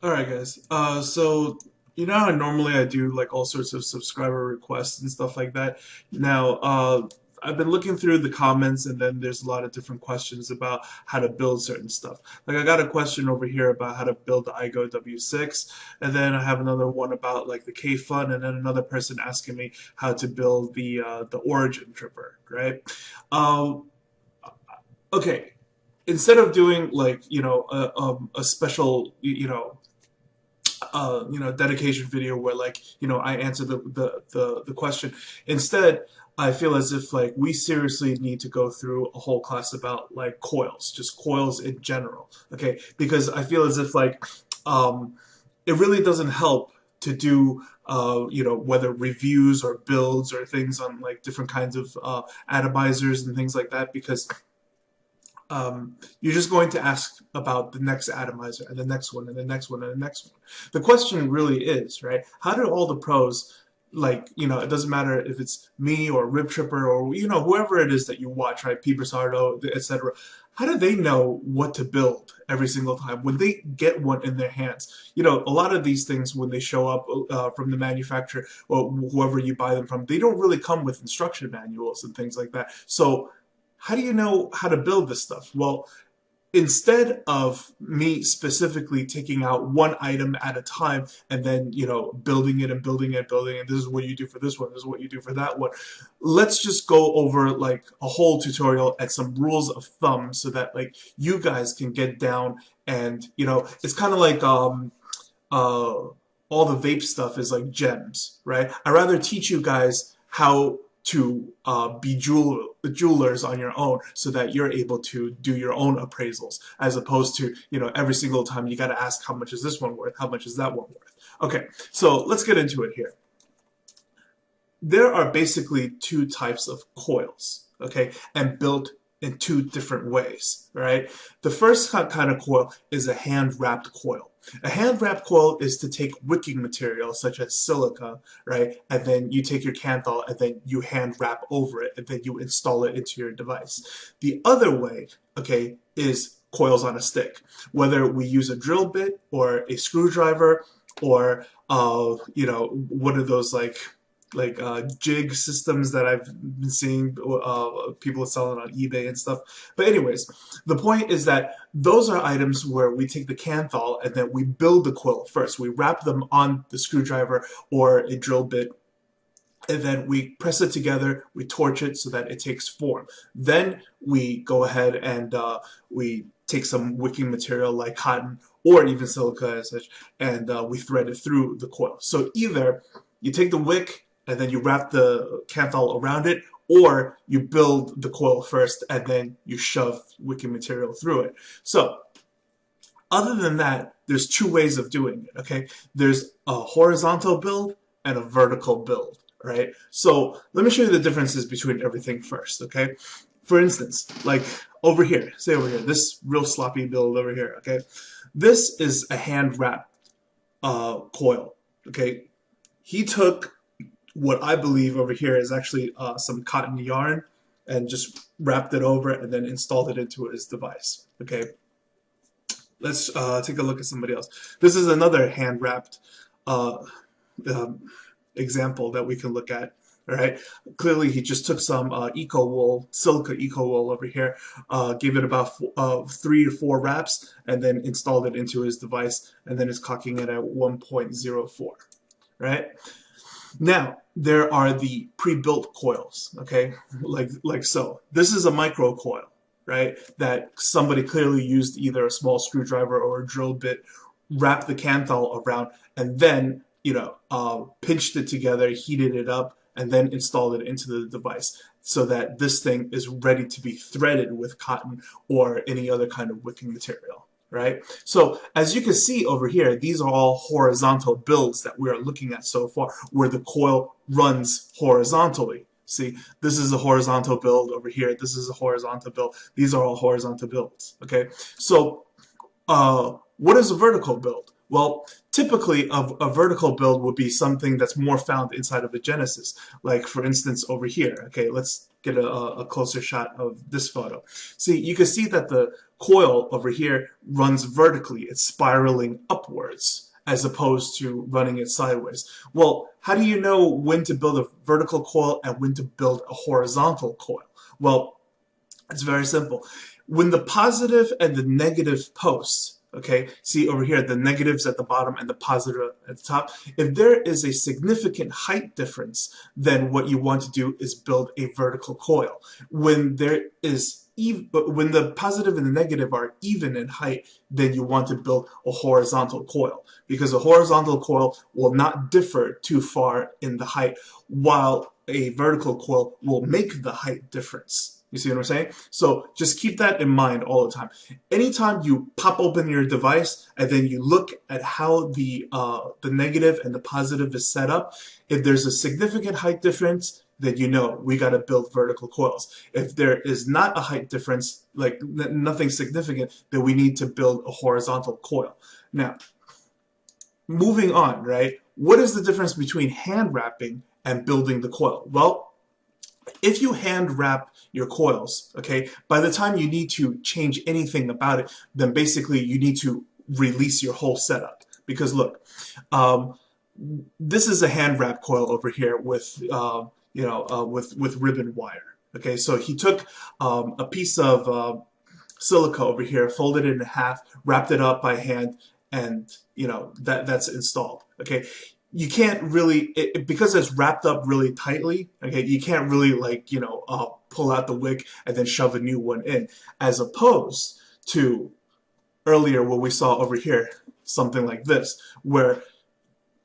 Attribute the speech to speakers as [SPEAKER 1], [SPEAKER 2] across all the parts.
[SPEAKER 1] Alright guys, so you know how normally I do like all sorts of subscriber requests and stuff like that. Now, I've been looking through the comments and then there's a lot of different questions about how to build certain stuff. Like I got a question over here about how to build the iGo W6, and then I have another one about like the K-Fun, and then another person asking me how to build the Origin Tripper, right? Um, okay, instead of doing like a special dedication video where like I answer the question. Instead, I feel as if like we seriously need to go through a whole class about like coils, just coils in general. Okay, because I feel as if like um, it really doesn't help to do whether reviews or builds or things on like different kinds of atomizers and things like that, because you're just going to ask about the next atomizer and the next one and the next one and the next one. The question really is, right? How do all the pros, like, it doesn't matter if it's me or Rib Tripper or, whoever it is that you watch, right? P. Brisardo, etc. How do they know what to build every single time when they get one in their hands? A lot of these things, when they show up from the manufacturer or whoever you buy them from, they don't really come with instruction manuals and things like that. So how do you know how to build this stuff? Well, instead of me specifically taking out one item at a time and then, building it and building it, building it, this is what you do for this one, this is what you do for that one. Let's just go over like a whole tutorial and some rules of thumb so that like you guys can get down and, it's kind of like uh all the vape stuff is like gems, right? I'd rather teach you guys how to be jewelers on your own so that you're able to do your own appraisals, as opposed to, every single time you got to ask how much is this one worth, how much is that one worth. Okay, so let's get into it here. There are basically two types of coils, okay, and built in two different ways, right? The first kind of coil is a hand-wrapped coil. A hand-wrapped coil is to take wicking material such as silica, right? And then you take your canthal and then you hand wrap over it and then you install it into your device. The other way, okay, is coils on a stick. Whether we use a drill bit or a screwdriver or what are those like jig systems that I've been seeing people selling on eBay and stuff. But anyways, the point is that those are items where we take the canthal and then we build the coil first. We wrap them on the screwdriver or a drill bit, and then we press it together, we torch it so that it takes form. Then we go ahead and we take some wicking material like cotton or even silica and such, and we thread it through the coil. So either you take the wick and then you wrap the canthal around it, or you build the coil first and then you shove wicking material through it. So other than that, there's two ways of doing it, okay? There's a horizontal build and a vertical build, right? So let me show you the differences between everything first, okay? For instance, like over here, say over here, this real sloppy build over here, okay? This is a hand-wrapped coil, okay? He took what I believe over here is actually some cotton yarn and just wrapped it over and then installed it into his device, okay? Let's take a look at somebody else. This is another hand-wrapped uh, um, example that we can look at. All right. Clearly, he just took some eco wool, silica eco wool over here, gave it about 3 to 4 wraps, and then installed it into his device, and then is cocking it at 1.04. Right. Now, there are the pre-built coils, okay, like so. This is a micro coil, right, that somebody clearly used either a small screwdriver or a drill bit, wrapped the canthal around, and then, pinched it together, heated it up, and then installed it into the device so that this thing is ready to be threaded with cotton or any other kind of wicking material, right? So as you can see over here, these are all horizontal builds that we are looking at so far, where the coil runs horizontally. See, this is a horizontal build over here. This is a horizontal build. These are all horizontal builds, okay? So what is a vertical build? Well, typically a vertical build would be something that's more found inside of a Genesis. Like for instance over here. Okay, let's get a closer shot of this photo. See, you can see that the coil over here runs vertically. It's spiraling upwards as opposed to running it sideways. Well, how do you know when to build a vertical coil and when to build a horizontal coil? Well, it's very simple. When the positive and the negative posts, okay, see over here, the negatives at the bottom and the positive at the top, if there is a significant height difference, then what you want to do is build a vertical coil. When there is when the positive and the negative are even in height, then you want to build a horizontal coil, because a horizontal coil will not differ too far in the height, while a vertical coil will make the height difference. You see what I'm saying? So just keep that in mind all the time. Anytime you pop open your device and then you look at how the negative and the positive is set up, if there's a significant height difference, then you know we got to build vertical coils. If there is not a height difference, like nothing significant, then we need to build a horizontal coil. Now, moving on, right? What is the difference between hand wrapping and building the coil? Well, if you hand wrap your coils, okay, by the time you need to change anything about it, then basically you need to release your whole setup. Because look, this is a hand wrap coil over here with, with ribbon wire. Okay, so he took a piece of silica over here, folded it in half, wrapped it up by hand, and that's installed. Okay, you can't really, because it's wrapped up really tightly, okay, you can't really pull out the wick and then shove a new one in, as opposed to earlier what we saw over here, something like this, where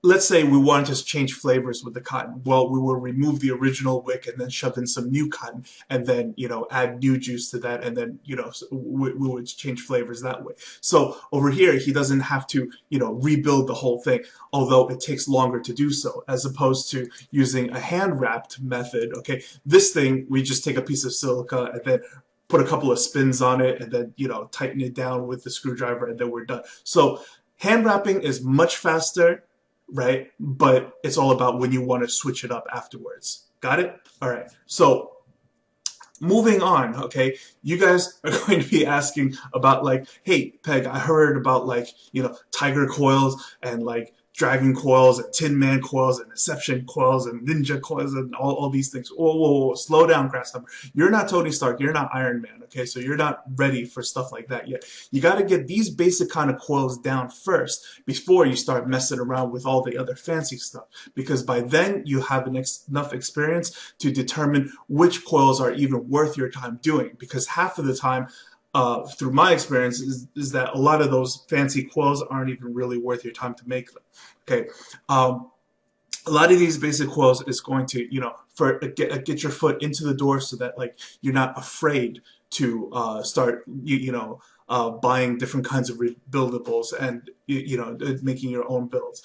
[SPEAKER 1] let's say we wanted to change flavors with the cotton. Well, we will remove the original wick and then shove in some new cotton and then, add new juice to that, and then, we would change flavors that way. So over here, he doesn't have to, rebuild the whole thing, although it takes longer to do so, as opposed to using a hand-wrapped method, okay? This thing, we just take a piece of silica and then put a couple of spins on it and then, tighten it down with the screwdriver, and then we're done. So hand wrapping is much faster, right? But it's all about when you want to switch it up afterwards. Got it? All right. So moving on, okay, you guys are going to be asking about hey, Peg, I heard about tiger coils and dragon coils and tin man coils and deception coils and ninja coils and all these things. Whoa, whoa, whoa, slow down, Grasshopper. You're not Tony Stark. You're not Iron Man, okay? So you're not ready for stuff like that yet. You got to get these basic kind of coils down first before you start messing around with all the other fancy stuff, because by then you have enough experience to determine which coils are even worth your time doing, because half of the time, through my experience, is that a lot of those fancy coils aren't even really worth your time to make them. Okay, a lot of these basic coils is going to, get your foot into the door so that you're not afraid to start, buying different kinds of rebuildables and making your own builds.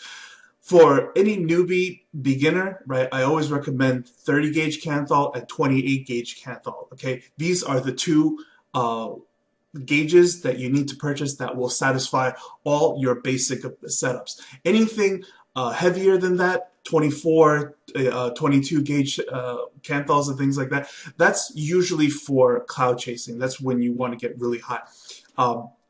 [SPEAKER 1] For any newbie beginner, right, I always recommend 30 gauge Canthal and 28 gauge Canthal. Okay, these are the two gauges that you need to purchase that will satisfy all your basic setups. Anything heavier than that, 24, 22 gauge Canthals and things like that, that's usually for cloud chasing. That's when you want to get really hot.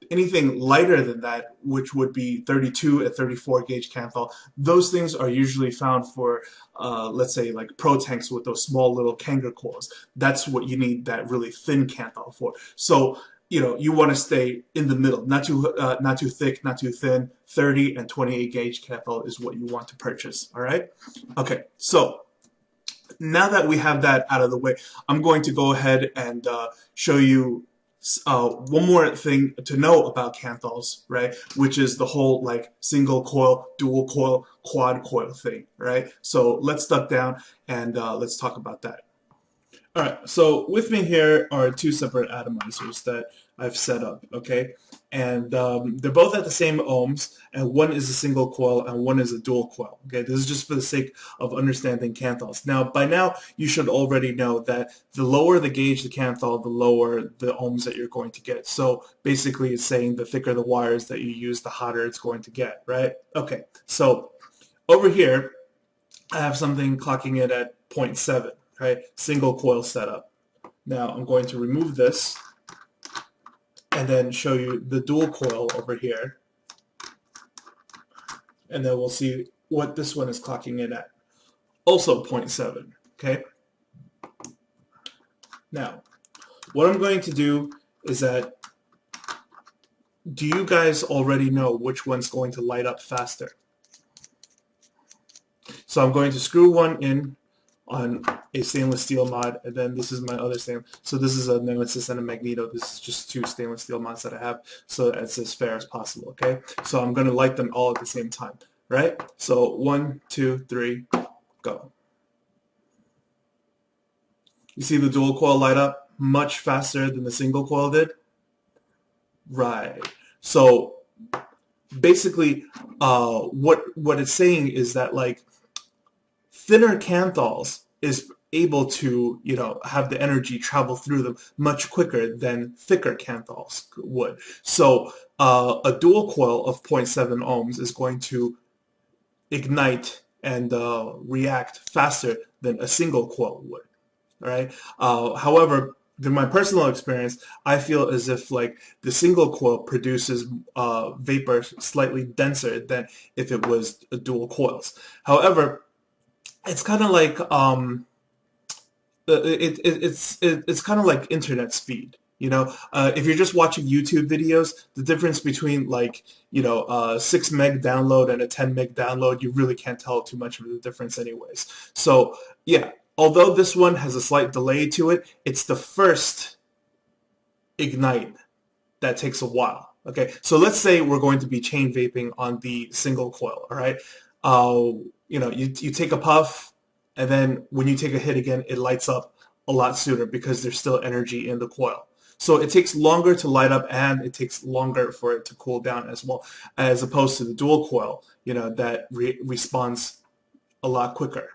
[SPEAKER 1] Anything lighter than that, which would be 32 and 34 gauge Canthal, those things are usually found for, let's say, pro tanks with those small little Kanger coils. That's what you need that really thin Canthal for. So, you want to stay in the middle, not too thick, not too thin. 30 and 28 gauge Canthal is what you want to purchase. All right. Okay. So now that we have that out of the way, I'm going to go ahead and show you one more thing to know about Canthals, right? Which is the whole single coil, dual coil, quad coil thing, right? So let's duck down and let's talk about that. All right, so with me here are two separate atomizers that I've set up, okay? and they're both at the same ohms, and one is a single coil and one is a dual coil. Okay, this is just for the sake of understanding canthols. Now, by now, you should already know that the lower the gauge the canthol, the lower the ohms that you're going to get. So basically, it's saying the thicker the wires that you use, the hotter it's going to get, right? Okay, so over here, I have something clocking in at 0.7, right? Single coil setup. Now, I'm going to remove this and then show you the dual coil over here, and then we'll see what this one is clocking in at. Also 0.7, okay? Now, what I'm going to do is that, do you guys already know which one's going to light up faster? So I'm going to screw one in on a stainless steel mod, and then this is my other stainless. So this is a nemesis and a magneto. This is just two stainless steel mods that I have, so it's as fair as possible, okay? So I'm going to light them all at the same time, right? So 1, 2, 3, go. You see the dual coil light up much faster than the single coil did? Right. So basically, what it's saying is that, like, thinner canthols is able to, have the energy travel through them much quicker than thicker canthols would. So a dual coil of 0.7 ohms is going to ignite and react faster than a single coil would. All right. However, in my personal experience, I feel as if like the single coil produces vapor slightly denser than if it was a dual coils. However, it's kind of like it's kind of like internet speed. If you're just watching YouTube videos, the difference between like 6 meg download and a 10 meg download, you really can't tell too much of the difference, anyways. So yeah, although this one has a slight delay to it, it's the first ignite that takes a while. Okay, so let's say we're going to be chain vaping on the single coil. All right. You take a puff, and then when you take a hit again, it lights up a lot sooner because there's still energy in the coil. So it takes longer to light up, and it takes longer for it to cool down as well, as opposed to the dual coil, that responds a lot quicker.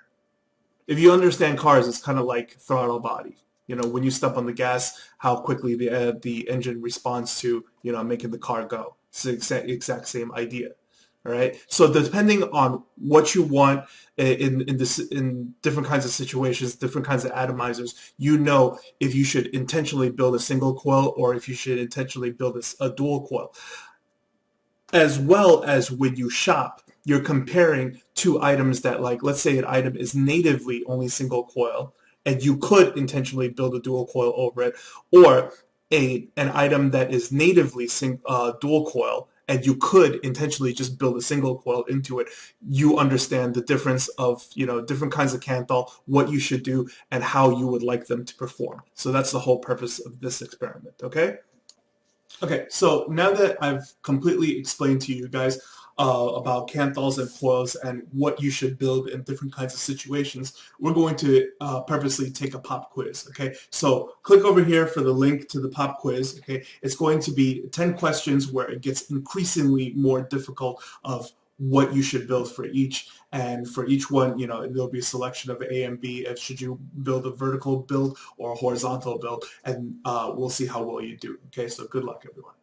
[SPEAKER 1] If you understand cars, it's kind of like throttle body. When you step on the gas, how quickly the engine responds to, making the car go. It's the exact same idea. All right. So depending on what you want in different kinds of situations, different kinds of atomizers, if you should intentionally build a single coil or if you should intentionally build a dual coil. As well as when you shop, you're comparing two items that, like, let's say an item is natively only single coil, and you could intentionally build a dual coil over it, or an item that is natively dual coil, and you could intentionally just build a single coil into it. You understand the difference of, different kinds of canthol, what you should do, and how you would like them to perform. So that's the whole purpose of this experiment, okay? Okay, so now that I've completely explained to you guys about canthols and coils and what you should build in different kinds of situations, we're going to purposely take a pop quiz, okay? So click over here for the link to the pop quiz, okay? It's going to be 10 questions where it gets increasingly more difficult of what you should build for each, and for each one, there'll be a selection of A and B. Should you build a vertical build or a horizontal build, and we'll see how well you do. Okay, so good luck, everyone.